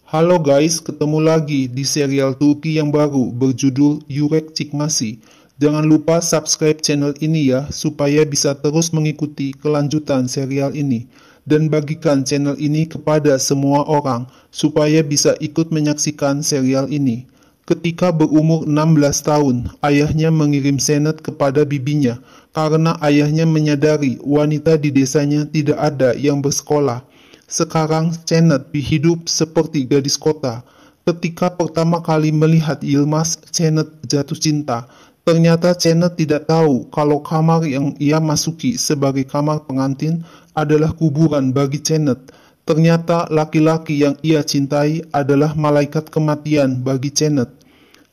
Halo guys, ketemu lagi di serial Turki yang baru berjudul Yürek Çıkması. Jangan lupa subscribe channel ini ya, supaya bisa terus mengikuti kelanjutan serial ini. Dan bagikan channel ini kepada semua orang, supaya bisa ikut menyaksikan serial ini. Ketika berumur 16 tahun, ayahnya mengirim senet kepada bibinya, karena ayahnya menyadari wanita di desanya tidak ada yang bersekolah. Sekarang Janet hidup seperti gadis kota. Ketika pertama kali melihat Yilmaz, Janet jatuh cinta. Ternyata Janet tidak tahu kalau kamar yang ia masuki sebagai kamar pengantin adalah kuburan bagi Janet. Ternyata laki-laki yang ia cintai adalah malaikat kematian bagi Janet.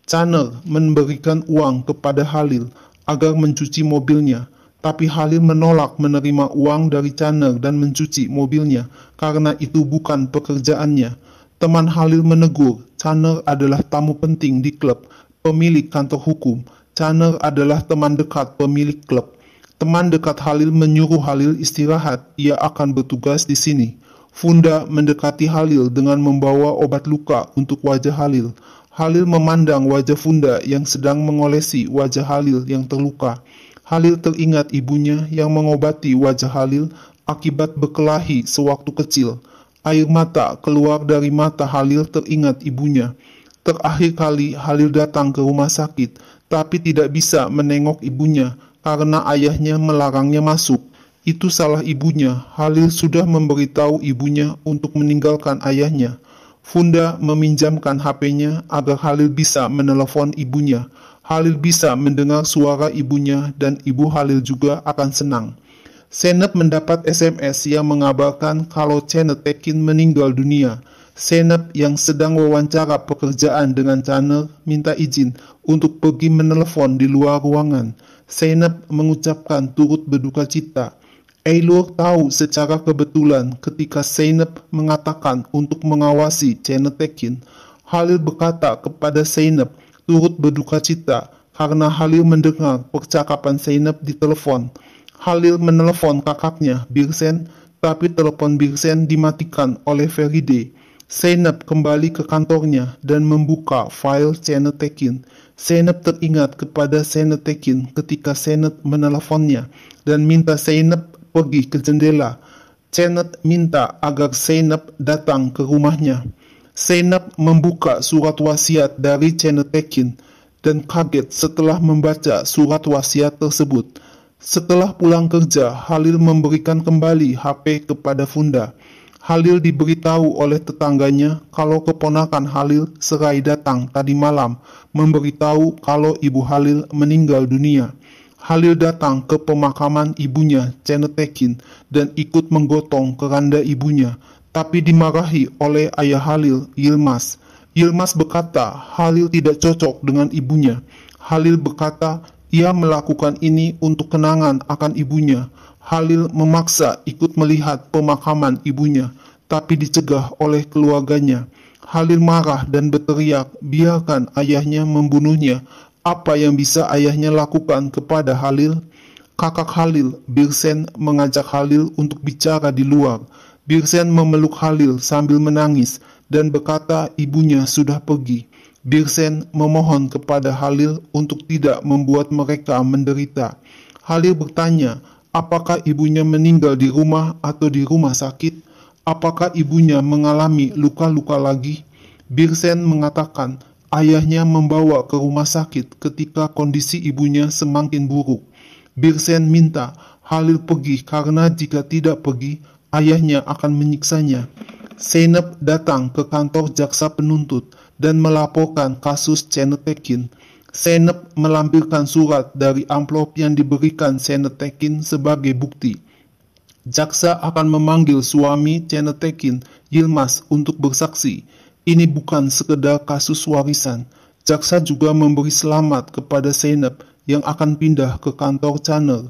Caner memberikan uang kepada Halil agar mencuci mobilnya. Tapi Halil menolak menerima uang dari Caner dan mencuci mobilnya, karena itu bukan pekerjaannya. Teman Halil menegur, Caner adalah tamu penting di klub, pemilik kantor hukum. Caner adalah teman dekat pemilik klub. Teman dekat Halil menyuruh Halil istirahat, ia akan bertugas di sini. Funda mendekati Halil dengan membawa obat luka untuk wajah Halil. Halil memandang wajah Funda yang sedang mengolesi wajah Halil yang terluka. Halil teringat ibunya yang mengobati wajah Halil akibat berkelahi sewaktu kecil. Air mata keluar dari mata Halil teringat ibunya. Terakhir kali Halil datang ke rumah sakit, tapi tidak bisa menengok ibunya karena ayahnya melarangnya masuk. Itu salah ibunya. Halil sudah memberitahu ibunya untuk meninggalkan ayahnya. Funda meminjamkan HP-nya agar Halil bisa menelepon ibunya. Halil bisa mendengar suara ibunya dan ibu Halil juga akan senang. Zeynep mendapat SMS yang mengabarkan kalau Janet Tekin meninggal dunia. Zeynep yang sedang wawancara pekerjaan dengan Caner minta izin untuk pergi menelepon di luar ruangan. Zeynep mengucapkan turut berduka cita. Eylur tahu secara kebetulan ketika Zeynep mengatakan untuk mengawasi Janet Tekin. Halil berkata kepada Zeynep turut berduka cita karena Halil mendengar percakapan Zeynep di telepon. Halil menelepon kakaknya Birsen, tapi telepon Birsen dimatikan oleh Feride. Zeynep kembali ke kantornya dan membuka file Janet Tekin. Zeynep teringat kepada Janet Tekin ketika Zeynep meneleponnya dan minta Zeynep pergi ke jendela. Janet minta agar Zeynep datang ke rumahnya. Zeynep membuka surat wasiat dari Janet Tekin dan kaget setelah membaca surat wasiat tersebut. Setelah pulang kerja, Halil memberikan kembali HP kepada Funda. Halil diberitahu oleh tetangganya kalau keponakan Halil Serai datang tadi malam memberitahu kalau ibu Halil meninggal dunia. Halil datang ke pemakaman ibunya, Janet Tekin, dan ikut menggotong keranda ibunya, tapi dimarahi oleh ayah Halil, Yilmaz. Yilmaz berkata Halil tidak cocok dengan ibunya. Halil berkata ia melakukan ini untuk kenangan akan ibunya. Halil memaksa ikut melihat pemakaman ibunya, tapi dicegah oleh keluarganya. Halil marah dan berteriak, biarkan ayahnya membunuhnya. Apa yang bisa ayahnya lakukan kepada Halil? Kakak Halil, Birsen, mengajak Halil untuk bicara di luar. Birsen memeluk Halil sambil menangis dan berkata ibunya sudah pergi. Birsen memohon kepada Halil untuk tidak membuat mereka menderita. Halil bertanya, apakah ibunya meninggal di rumah atau di rumah sakit? Apakah ibunya mengalami luka-luka lagi? Birsen mengatakan, ayahnya membawa ke rumah sakit ketika kondisi ibunya semakin buruk. Birsen minta Halil pergi karena jika tidak pergi, ayahnya akan menyiksanya. Zeynep datang ke kantor jaksa penuntut dan melaporkan kasus Janet Tekin. Zeynep melampirkan surat dari amplop yang diberikan Janet Tekin sebagai bukti. Jaksa akan memanggil suami Janet Tekin, Yilmaz, untuk bersaksi. Ini bukan sekedar kasus warisan. Jaksa juga memberi selamat kepada Zeynep yang akan pindah ke kantor Caner.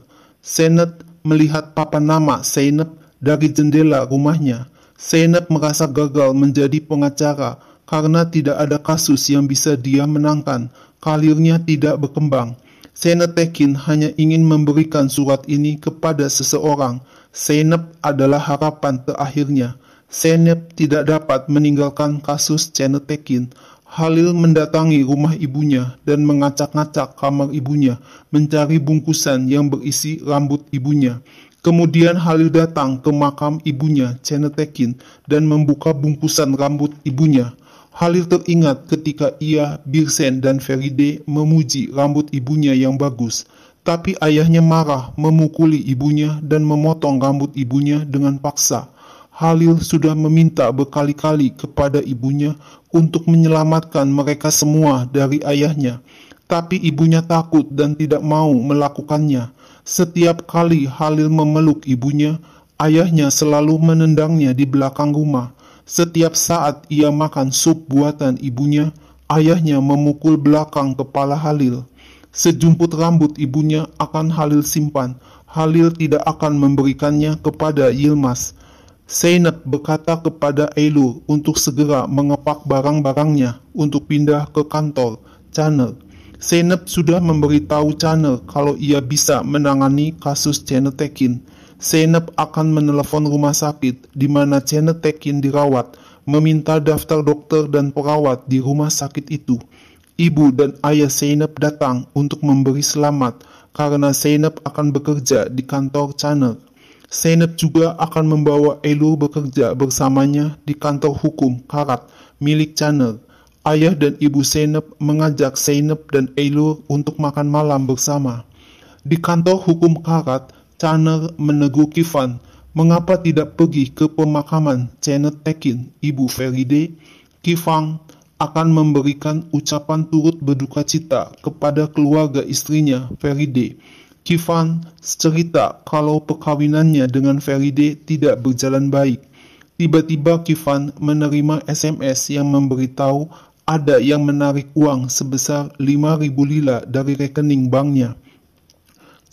Zeynep melihat papan nama Zeynep dari jendela rumahnya. Zeynep merasa gagal menjadi pengacara karena tidak ada kasus yang bisa dia menangkan. Karirnya tidak berkembang. Janet Tekin hanya ingin memberikan surat ini kepada seseorang. Zeynep adalah harapan terakhirnya. Zeynep tidak dapat meninggalkan kasus Janet Tekin. Halil mendatangi rumah ibunya dan mengacak-ngacak kamar ibunya, mencari bungkusan yang berisi rambut ibunya. Kemudian Halil datang ke makam ibunya, Janet Tekin, dan membuka bungkusan rambut ibunya. Halil teringat ketika ia, Birsen, dan Feride memuji rambut ibunya yang bagus. Tapi ayahnya marah, memukuli ibunya dan memotong rambut ibunya dengan paksa. Halil sudah meminta berkali-kali kepada ibunya untuk menyelamatkan mereka semua dari ayahnya. Tapi ibunya takut dan tidak mau melakukannya. Setiap kali Halil memeluk ibunya, ayahnya selalu menendangnya di belakang rumah. Setiap saat ia makan sup buatan ibunya, ayahnya memukul belakang kepala Halil. Sejumput rambut ibunya akan Halil simpan. Halil tidak akan memberikannya kepada Yilmaz. Zeynep berkata kepada Eylur untuk segera mengepak barang-barangnya untuk pindah ke kantor Chanel. Zeynep sudah memberitahu Chanel kalau ia bisa menangani kasus Janet Tekin. Zeynep akan menelepon rumah sakit di mana Janet Tekin dirawat, meminta daftar dokter dan perawat di rumah sakit itu. Ibu dan ayah Zeynep datang untuk memberi selamat karena Zeynep akan bekerja di kantor Chanel. Zeynep juga akan membawa Eylur bekerja bersamanya di kantor hukum Karat milik Chanel. Ayah dan ibu Zeynep mengajak Zeynep dan Eylur untuk makan malam bersama. Di kantor hukum Karat, Chanel menegur Kifan, mengapa tidak pergi ke pemakaman Janet Tekin, ibu Feride. Kifan akan memberikan ucapan turut berduka cita kepada keluarga istrinya Feride. Kifan cerita kalau perkawinannya dengan Feride tidak berjalan baik. Tiba-tiba Kifan menerima SMS yang memberitahu ada yang menarik uang sebesar 5.000 lira dari rekening banknya.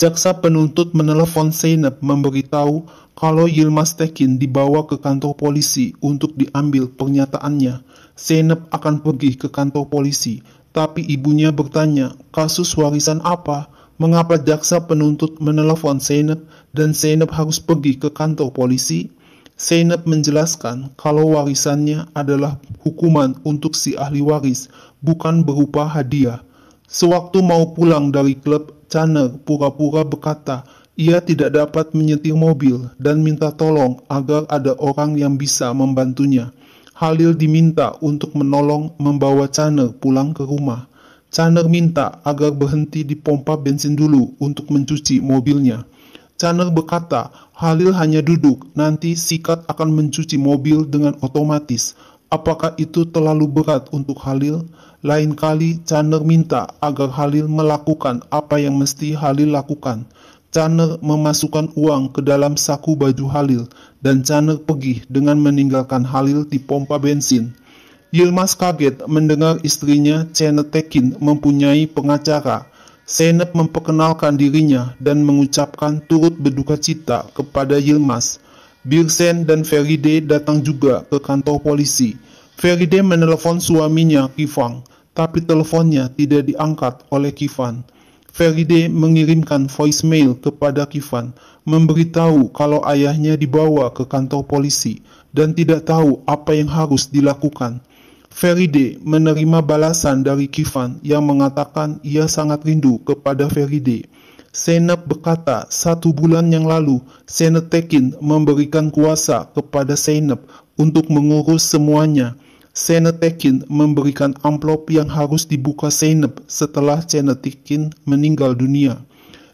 Jaksa penuntut menelepon Zeynep memberitahu kalau Yilmaz Tekin dibawa ke kantor polisi untuk diambil pernyataannya. Zeynep akan pergi ke kantor polisi, tapi ibunya bertanya, kasus warisan apa? Mengapa jaksa penuntut menelepon Zeynep dan Zeynep harus pergi ke kantor polisi? Zeynep menjelaskan kalau warisannya adalah hukuman untuk si ahli waris, bukan berupa hadiah. Sewaktu mau pulang dari klub, Chanel pura-pura berkata ia tidak dapat menyetir mobil dan minta tolong agar ada orang yang bisa membantunya. Halil diminta untuk menolong membawa Chanel pulang ke rumah. Chanel minta agar berhenti di pompa bensin dulu untuk mencuci mobilnya. Chanel berkata, Halil hanya duduk, nanti sikat akan mencuci mobil dengan otomatis. Apakah itu terlalu berat untuk Halil? Lain kali Chanel minta agar Halil melakukan apa yang mesti Halil lakukan. Chanel memasukkan uang ke dalam saku baju Halil dan Chanel pergi dengan meninggalkan Halil di pompa bensin. Yilmaz kaget mendengar istrinya Janet Tekin mempunyai pengacara. Zeynep memperkenalkan dirinya dan mengucapkan turut berduka cita kepada Yilmaz. Birsen dan Feride datang juga ke kantor polisi. Feride menelepon suaminya Kifan, tapi teleponnya tidak diangkat oleh Kifan. Feride mengirimkan voicemail kepada Kifan, memberitahu kalau ayahnya dibawa ke kantor polisi dan tidak tahu apa yang harus dilakukan. Feride menerima balasan dari Kifan yang mengatakan ia sangat rindu kepada Feride. Zeynep berkata 1 bulan yang lalu Janet Tekin memberikan kuasa kepada Zeynep untuk mengurus semuanya. Janet Tekin memberikan amplop yang harus dibuka Zeynep setelah Janet Tekin meninggal dunia.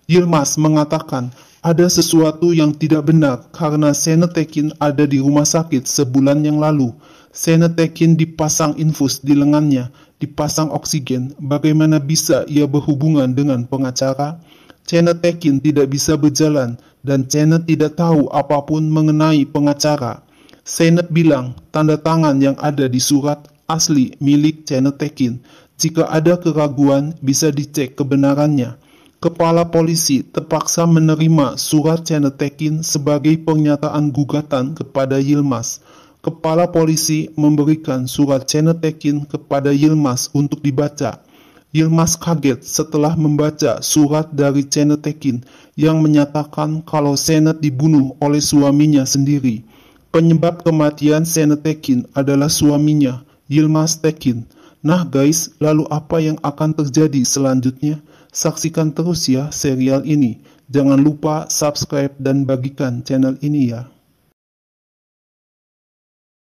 Yilmaz mengatakan ada sesuatu yang tidak benar karena Janet Tekin ada di rumah sakit sebulan yang lalu. Janet Tekin dipasang infus di lengannya, dipasang oksigen. Bagaimana bisa ia berhubungan dengan pengacara? Janet Tekin tidak bisa berjalan dan Janet tidak tahu apapun mengenai pengacara. Zeynep bilang tanda tangan yang ada di surat asli milik Janet Tekin. Jika ada keraguan bisa dicek kebenarannya. Kepala polisi terpaksa menerima surat Janet Tekin sebagai pernyataan gugatan kepada Yilmaz. Kepala polisi memberikan surat Janet Tekin kepada Yilmaz untuk dibaca. Yilmaz kaget setelah membaca surat dari Janet Tekin yang menyatakan kalau Janet dibunuh oleh suaminya sendiri. Penyebab kematian Sean Tekin adalah suaminya, Yilmaz Tekin. Nah guys, lalu apa yang akan terjadi selanjutnya? Saksikan terus ya serial ini. Jangan lupa subscribe dan bagikan channel ini ya.